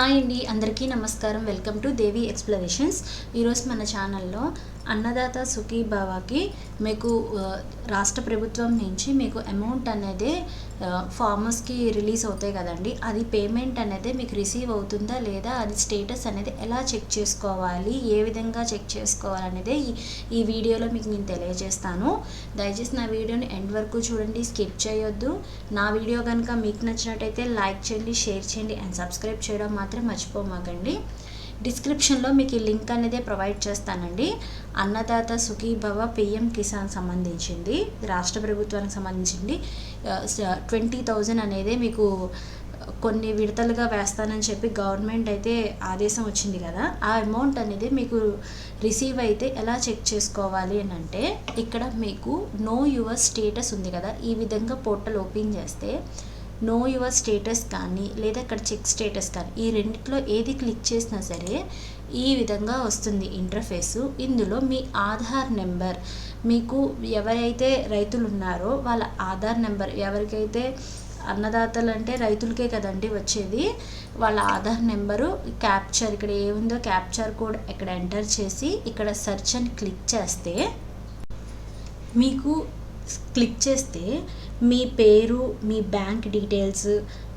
Hi అండి, అందరికీ నమస్కారం. Welcome to Devi explanations. ఈరోజు మన ఛానల్లో అన్నదాత సుఖీభావాకి మీకు రాష్ట్ర ప్రభుత్వం నుంచి మీకు అమౌంట్ అనేది ఫార్మర్స్కి రిలీజ్ అవుతాయి కదండి. అది పేమెంట్ అనేది మీకు రిసీవ్ అవుతుందా లేదా, అది స్టేటస్ అనేది ఎలా చెక్ చేసుకోవాలి, ఏ విధంగా చెక్ చేసుకోవాలి అనేది ఈ వీడియోలో మీకు నేను తెలియజేస్తాను. దయచేసి నా వీడియోని ఎండ్ వరకు చూడండి, స్కిప్ చేయొద్దు. నా వీడియో కనుక మీకు నచ్చినట్టయితే లైక్ చేయండి, షేర్ చేయండి అండ్ సబ్స్క్రైబ్ చేయడం మాత్రం మర్చిపోమాకండి. డిస్క్రిప్షన్లో మీకు ఈ లింక్ అనేది ప్రొవైడ్ చేస్తానండి. అన్నదాత సుఖీభవ పిఎం కిసాన్ సంబంధించింది, రాష్ట్ర ప్రభుత్వానికి సంబంధించింది 20,000 అనేది మీకు కొన్ని విడతలుగా వేస్తానని చెప్పి గవర్నమెంట్ అయితే ఆదేశం వచ్చింది కదా. ఆ అమౌంట్ అనేది మీకు రిసీవ్ అయితే ఎలా చెక్ చేసుకోవాలి అని అంటే, ఇక్కడ మీకు నో యువర్ స్టేటస్ ఉంది కదా, ఈ విధంగా పోర్టల్ ఓపెన్ చేస్తే నో యువర్ స్టేటస్ కానీ లేదా ఇక్కడ చెక్ స్టేటస్ కానీ ఈ రెండిట్లో ఏది క్లిక్ చేసినా సరే ఈ విధంగా వస్తుంది ఇంటర్ఫేసు. ఇందులో మీ ఆధార్ నెంబర్, మీకు ఎవరైతే రైతులు ఉన్నారో వాళ్ళ ఆధార్ నెంబర్, ఎవరికైతే అన్నదాతలు అంటే రైతులకే కదండి వచ్చేది, వాళ్ళ ఆధార్ నెంబరు, క్యాప్చర్ ఇక్కడ ఏముందో క్యాప్చర్ కోడ్ ఇక్కడ ఎంటర్ చేసి ఇక్కడ సెర్చ్ అని క్లిక్ చేస్తే మీకు మీ పేరు, మీ బ్యాంక్ డీటెయిల్స్,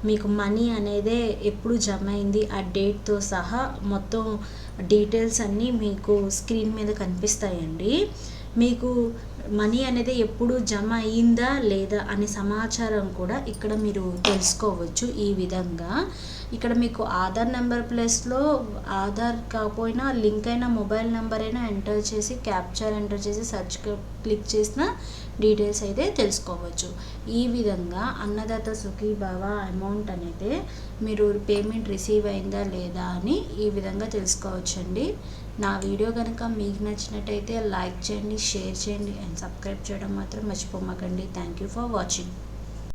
మీకు మనీ అనేది ఎప్పుడు జమ అయింది ఆ డేట్తో సహా మొత్తం డీటెయిల్స్ అన్నీ మీకు స్క్రీన్ మీద కనిపిస్తాయండి. మీకు మనీ అనేది ఎప్పుడు జమ అయిందా లేదా అనే సమాచారం కూడా ఇక్కడ మీరు తెలుసుకోవచ్చు. ఈ విధంగా ఇక్కడ మీకు ఆధార్ నెంబర్ ప్లస్లో ఆధార్ కాకపోయినా లింక్ అయిన మొబైల్ నెంబర్ అయినా ఎంటర్ చేసి క్యాప్చర్ ఎంటర్ చేసి సెర్చ్ క్లిక్ చేసిన డీటెయిల్స్ అయితే తెలుసుకోవచ్చు. ఈ విధంగా అన్నదాత సుఖీభావ అమౌంట్ అనేది మీరు పేమెంట్ రిసీవ్ అయిందా లేదా అని ఈ విధంగా తెలుసుకోవచ్చండి. నా వీడియో కనుక మీకు నచ్చినట్టయితే లైక్ చేయండి, షేర్ చేయండి అండ్ సబ్స్క్రైబ్ చేయడం మాత్రం మర్చిపోమాకండి. Thank you for watching.